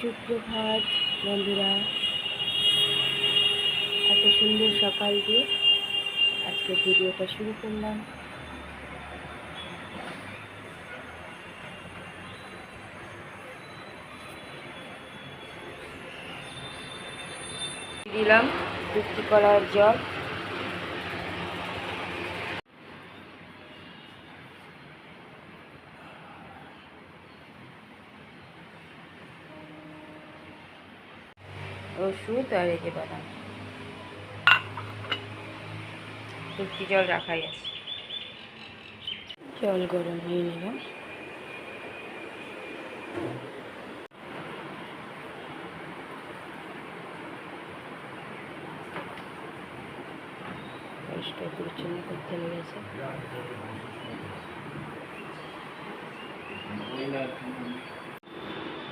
সুপ্রভাত বন্ধুরা, এত সুন্দর সকাল দিয়ে আজকের ভিডিওটা শুরু করলাম। দিলাম দুধ কলার জল, ওষুধ আর এই যে বাদাম, তুলসী জল রাখাই আছে। জল গরম হয়ে নিলাম। পরিষ্কার পরিচ্ছন্ন করতে লেগেছে।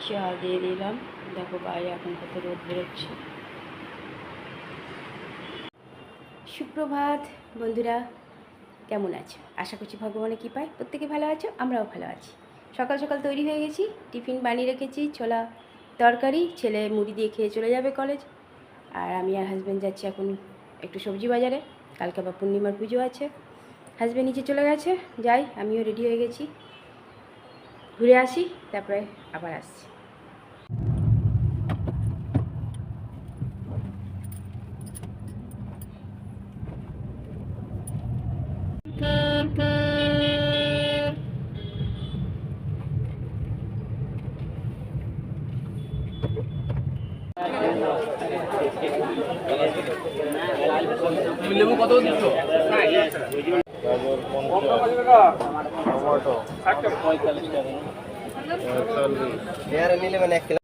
চা দিয়ে দিলাম। দেখো বাইরে এখন কত রোদ বেরোচ্ছে। সুপ্রভাত বন্ধুরা, কেমন আছো? আশা করছি ভগবানের কৃপায় প্রত্যেকে ভালো আছো, আমরাও ভালো আছি। সকাল সকাল তৈরি হয়ে গেছি, টিফিন বানিয়ে রেখেছি, ছোলা তরকারি। ছেলে মুড়ি দিয়ে খেয়ে চলে যাবে কলেজ, আর আমি আর হাজব্যান্ড যাচ্ছি এখন একটু সবজি বাজারে। কালকে আবার পূর্ণিমার পুজো আছে। হাজব্যান্ড নিচে চলে গেছে, যাই, আমিও রেডি হয়ে গেছি, ঘুরে আসি, তারপরে আবার আসছি। লেবু কত দিচ্ছ? টমেটো 45 টাকা নিলে মানে 1 কিলো।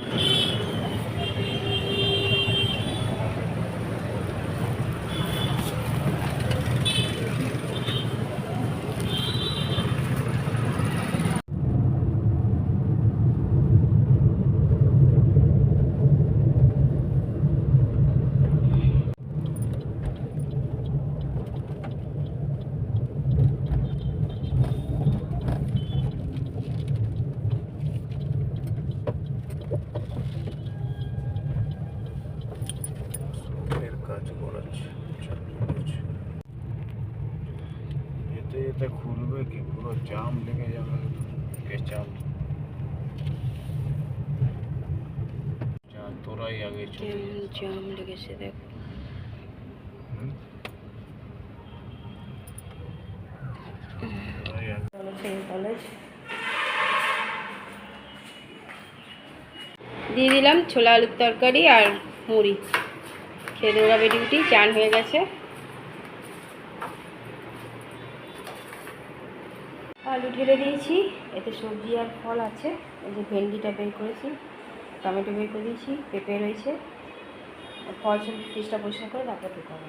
এতে খুলবে কি? পুরো জাম লেগে যাবে। জাম তোরাই আগে জাম লেগেছে দেখো। কলেজ দিয়ে দিলাম ছোলা আলুর তরকারি আর মুড়ি, খেয়ে দৌড়াবে ডিউটি। চান হয়ে গেছে। আলু ঢেলে দিয়েছি, এতে সবজি আর ফল আছে। এই যে ভেন্ডিটা বের করেছি, টমেটো বের করে দিয়েছি, পেঁপে রয়েছে। ফল সব ফ্রিজটা পরিষ্কার করে তারপর ঢুকাবো।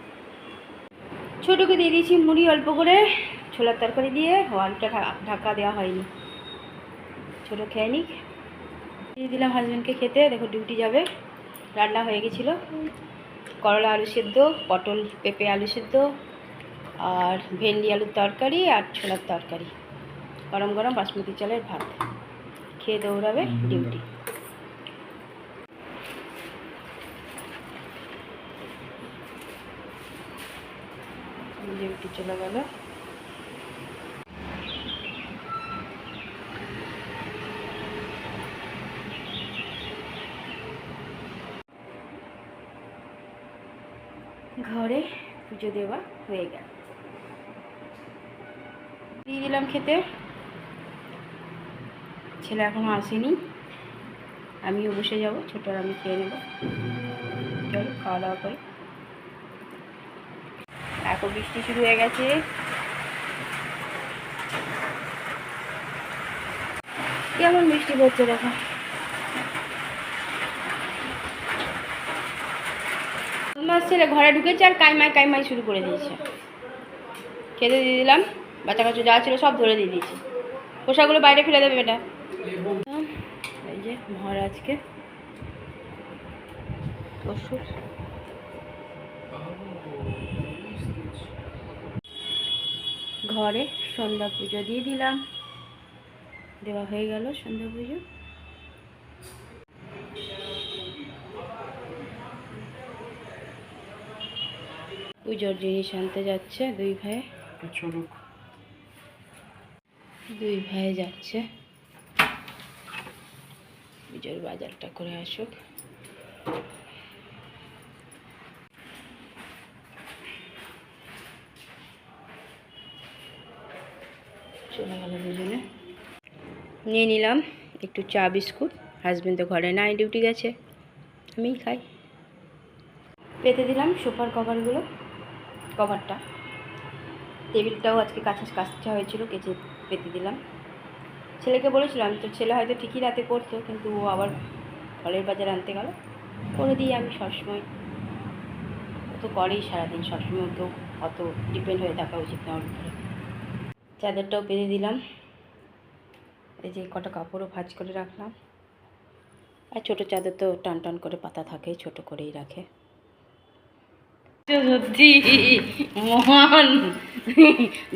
ছোটোকে দিয়ে দিয়েছি মুড়ি অল্প করে, ছোলার তরকারি দিয়ে। আলুটা ঢাকা দেওয়া হয়নি, ছোটো খেয়ে নিক। দিয়ে দিলাম হাজব্যান্ডকে খেতে, দেখো ডিউটি যাবে। রান্না হয়ে গেছিলো, করলা আলু সেদ্ধ, পটল পেঁপে আলু সেদ্ধ, আর ভেন্ডি আলুর তরকারি, আর ছোলার তরকারি। গরম গরম বাসমতি চালের ভাত, খেয়ে দৌড়াবে ডিউটি। ডিউটি চলে গেল। ঘরে পুজো দেওয়া হয়ে গেল। দিয়ে দিলাম খেতে। ছেলে এখনো আসেনি, আমিও বসে যাব, ছোটো আর আমি খেয়ে নেব। চলো খাওয়া দাওয়া করি। এখন বৃষ্টি শুরু হয়ে গেছে। কেমন বৃষ্টি পড়ছে দেখো। মাস ছেলে ঘরে ঢুকেছে আর কাইমাই শুরু করে দিয়েছে। খেতে দিয়ে দিলাম, বাচ্চা কাচ্চা যা ছিল সব ধরে দিয়ে দিয়েছি। পোশাকগুলো বাইরে ফেলে দেবে এটা। এই যে মহারাজকে ওষুধ, ঘরে সন্ধ্যা পুজো দিয়ে দিলাম। দেওয়া হয়ে গেল সন্ধ্যা পুজো। পুজোর জিনিস আনতে যাচ্ছে দুই ভাই। চলুক। দুই ভাই যাচ্ছে, পুজোর বাজারটা করে আসুক। চলে গেল দুজনে। নিয়ে নিলাম একটু চা বিস্কুট। হাজবেন্ড তো ঘরে নাই, ডিউটি গেছে, আমিই খাই। পেতে দিলাম সোফার কভারটা। টেবিলটাও আজকে কাঁচা হয়েছিল, কেচে পেতে দিলাম। ছেলেকে বলেছিলাম তো, ছেলে হয়তো ঠিকই রাতে করতো, কিন্তু ও আবার ফলের বাজার আনতে গেল। করে দিই আমি সবসময়, ও তো করেই সারাদিন, সবসময় কেউ অত ডিপেন্ড হয়ে থাকা উচিত না ওর উপরে। চাদরটাও পেতে দিলাম। এই যে কটা কাপড়ও ভাঁজ করে রাখলাম। আর ছোটো চাদর তো টান টান করে পাতা থাকে, ছোট করেই রাখে। সত্যি মহান,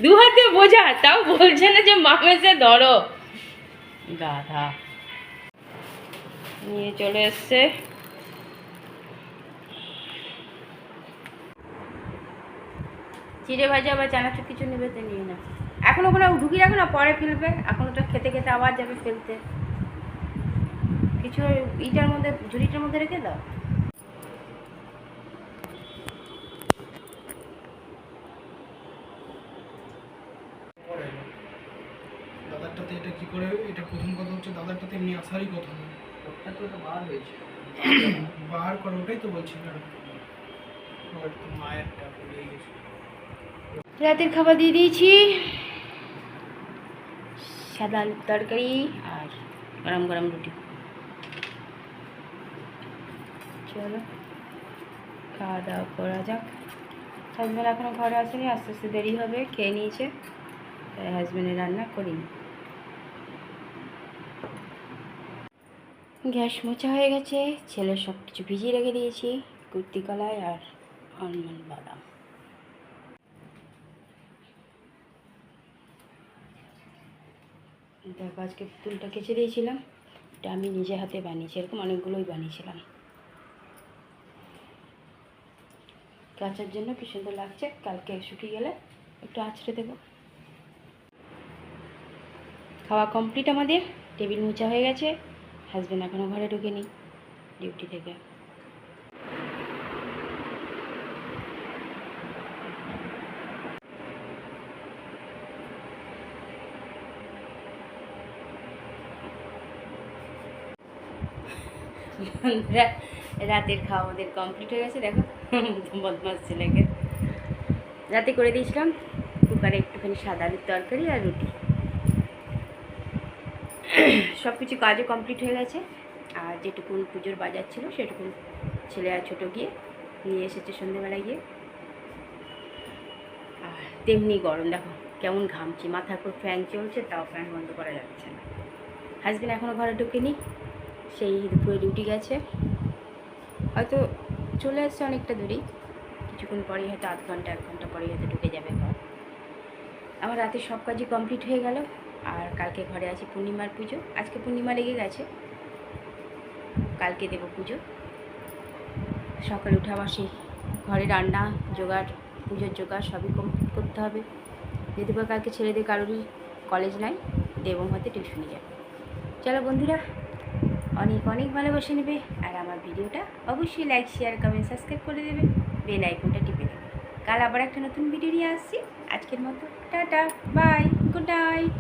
দু হাতে বোঝা, তাও বলছে না যে মামেসে ধরো, গাধা। নিয়ে চলে এসছে। চিড়ে ভাজা বা চানাচুর কিছু নেবে তো নিয়ে না, এখন ওখানে ঢুকিয়ে রাখো না, পরে ফেলবে। এখন ওটা খেতে খেতে আবার যাবে ফেলতে। কিছু ইটার মধ্যে, ঝুড়িটার মধ্যে রেখে দাও। দাদারটাতে এটা কি করে, এটা প্রথম কথা হচ্ছে দাদারটাতে এমনি আসারই কথা নয়, ওটা তো বার হয়েছে। বার করে, ওটাই তো বলছি ম্যাডাম। মায়েরটা ভুলে গেছি। রাতের খাবার দিয়ে দিয়েছি, সাদা আলুর তরকারি আর গরম গরম রুটি। চলো খাওয়া দাওয়া করা যাক। হাজব্যান্ড এখনও ঘরে আসেনি, আস্তে আস্তে দেরি হবে। খেয়ে নিয়েছে, তাই হাজব্যান্ডের রান্না করিনি। গ্যাস মোছা হয়ে গেছে, ছেলের সব কিছু ভিজিয়ে রেখে দিয়েছি, কুর্তি কলাই আর আলমন্ড বাদাম। দেখো আজকে পুতুলটা কেচে দিয়েছিলাম, এটা আমি নিজে হাতে বানিয়েছি, এরকম অনেকগুলোই বানিয়েছিলাম। কাচার জন্য কি সুন্দর লাগছে, কালকে শুকিয়ে গেলে একটু আঁচড়ে দেবো। খাওয়া কমপ্লিট আমাদের, টেবিল মোছা হয়ে গেছে। হাজব্যান্ড এখনও ঘরে ঢুকেনি ডিউটি থেকে। রাতের খাওয়া আমাদের কমপ্লিট হয়ে গেছে। দেখো বদমাস ছেলেকে রাতে করে দিয়েছিলাম কুকারে একটুখানি সাদা আলুর তরকারি আর রুটি। সব কিছু কাজও কমপ্লিট হয়ে গেছে। আর যেটুকুন পুজোর বাজার ছিল সেটুকুন ছেলে আর ছোটো গিয়ে নিয়ে এসেছে সন্ধ্যেবেলায় গিয়ে। আর তেমনি গরম, দেখো কেমন ঘামছি, মাথার উপর ফ্যান চলছে তাও ফ্যান বন্ধ করা যাচ্ছে না। হাজব্যান্ড এখনও ঘরে ঢুকেনি, সেই দুপুরে ডিউটি গেছে, হয়তো চলে আসছে অনেকটা দূরেই, কিছুক্ষণ পরেই হয়তো আধ ঘন্টা 1 ঘন্টা পরেই হয়তো ঢুকে যাবে ঘর। আমার রাতে সব কাজই কমপ্লিট হয়ে গেল। আর কালকে ঘরে আছে পূর্ণিমার পুজো, আজকে পূর্ণিমা লেগে গেছে, কালকে দেবো পুজো। সকালে উঠে আবার সেই ঘরে রান্না জোগাড়, পুজোর জোগাড় সবই কমপ্লিট করতে হবে। যদি বা কালকে ছেলেদের কারোরই কলেজ নাই, দেবম হয়তো টিউশনে যাবে। চলো বন্ধুরা, অনেক অনেক ভালোবাসে নেবে, আর আমার ভিডিওটা অবশ্যই লাইক শেয়ার কমেন্ট সাবস্ক্রাইব করে দেবে, বেল আইকনটা টিপে দেবে। কাল আবার একটা নতুন ভিডিও নিয়ে আসছি। আজকের মতো টাটা, বাই, গুড নাইট।